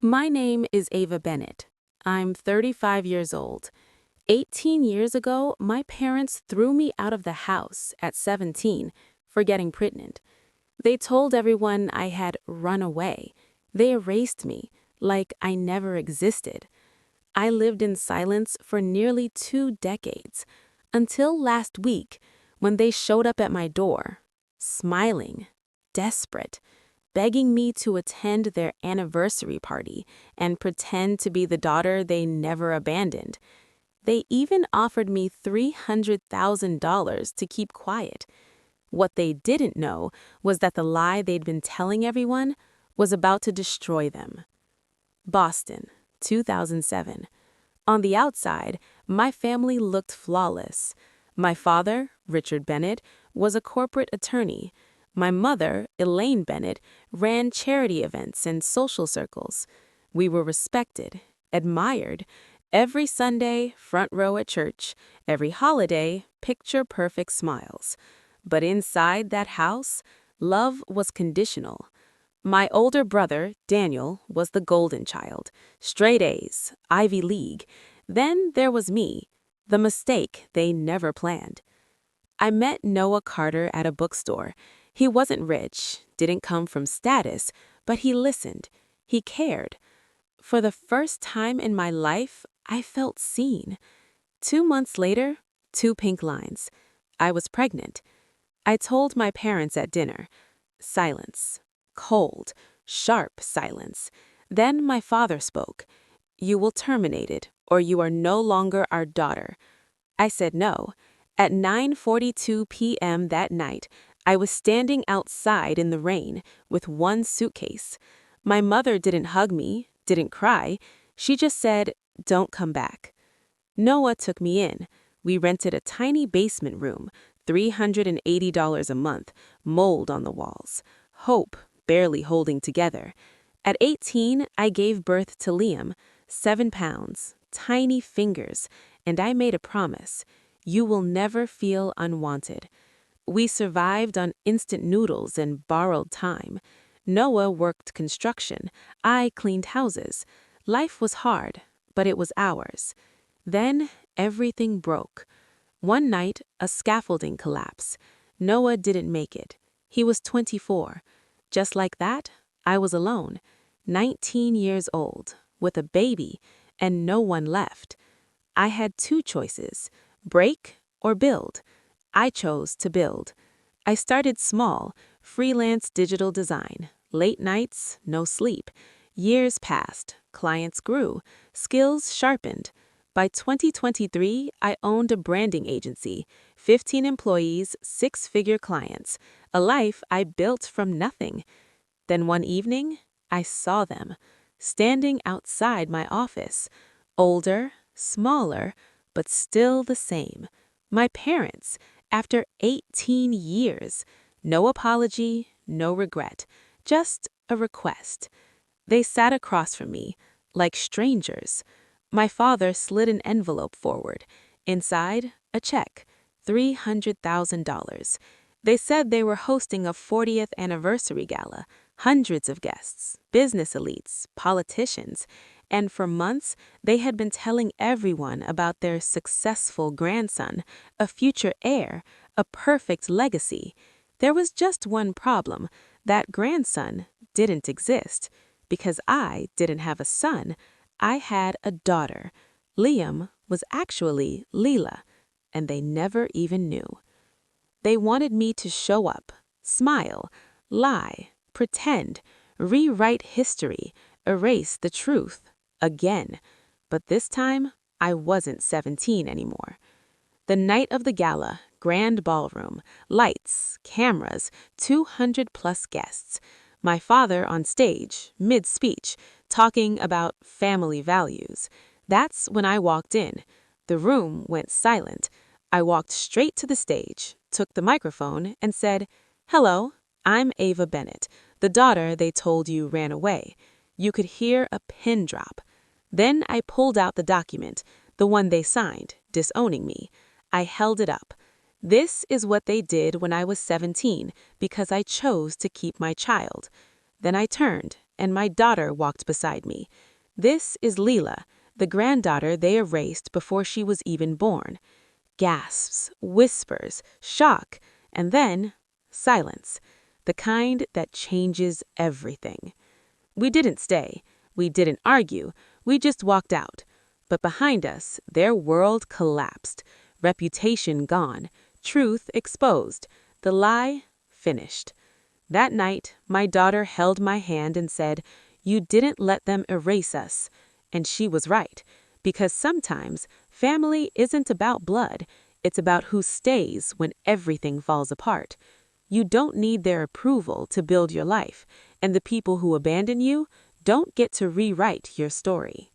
My name is Ava Bennett. I'm 35 years old. 18 years ago, my parents threw me out of the house at 17 for getting pregnant. They told everyone I had run away. They erased me, like I never existed. I lived in silence for nearly 2 decades, until last week when they showed up at my door, smiling, desperate, begging me to attend their anniversary party and pretend to be the daughter they never abandoned. They even offered me $300,000 to keep quiet. What they didn't know was that the lie they'd been telling everyone was about to destroy them. Boston, 2007. On the outside, my family looked flawless. My father, Richard Bennett, was a corporate attorney. My mother, Elaine Bennett, ran charity events and social circles. We were respected, admired. Every Sunday, front row at church. Every holiday, picture-perfect smiles. But inside that house, love was conditional. My older brother, Daniel, was the golden child. Straight A's, Ivy League. Then there was me, the mistake they never planned. I met Noah Carter at a bookstore. He wasn't rich, didn't come from status, but he listened. He cared. For the first time in my life, I felt seen. 2 months later, 2 pink lines. I was pregnant. I told my parents at dinner. Silence. Cold, sharp silence. Then my father spoke. "You will terminate it, or you are no longer our daughter." I said no. At 9:42 p.m. that night, I was standing outside in the rain with one suitcase. My mother didn't hug me, didn't cry. She just said, "Don't come back." Noah took me in. We rented a tiny basement room, $380 a month, mold on the walls. Hope barely holding together. At 18, I gave birth to Liam, 7 pounds, tiny fingers, and I made a promise. You will never feel unwanted. We survived on instant noodles and borrowed time. Noah worked construction. I cleaned houses. Life was hard, but it was ours. Then everything broke. One night, a scaffolding collapse. Noah didn't make it. He was 24. Just like that, I was alone, 19 years old, with a baby, and no one left. I had two choices, break or build. I chose to build. I started small, freelance digital design, late nights, no sleep. Years passed, clients grew, skills sharpened. By 2023, I owned a branding agency, 15 employees, 6-figure clients, a life I built from nothing. Then one evening, I saw them, standing outside my office, older, smaller, but still the same. My parents, after 18 years. No apology, no regret, just a request. They sat across from me, like strangers. My father slid an envelope forward. Inside, a check, $300,000. They said they were hosting a 40th anniversary gala, hundreds of guests, business elites, politicians, and for months they had been telling everyone about their successful grandson, a future heir, a perfect legacy. There was just one problem. That grandson didn't exist. Because I didn't have a son, I had a daughter. Liam was actually Leela, and they never even knew. They wanted me to show up, smile, lie, pretend, rewrite history, erase the truth, again. But this time, I wasn't 17 anymore. The night of the gala, grand ballroom, lights, cameras, 200+ guests. My father on stage, mid-speech, talking about family values. That's when I walked in. The room went silent. I walked straight to the stage, took the microphone, and said, "Hello, I'm Ava Bennett, the daughter they told you ran away." You could hear a pin drop. Then I pulled out the document, the one they signed, disowning me. I held it up. This is what they did when I was 17, because I chose to keep my child. Then I turned and my daughter walked beside me. This is Leela, the granddaughter they erased before she was even born. Gasps, whispers, shock, and then silence, the kind that changes everything. We didn't stay. We didn't argue. We just walked out. But behind us, their world collapsed. Reputation gone. Truth exposed. The lie finished. That night, my daughter held my hand and said, "You didn't let them erase us." And she was right, because sometimes family isn't about blood. It's about who stays when everything falls apart. You don't need their approval to build your life, and the people who abandon you don't get to rewrite your story.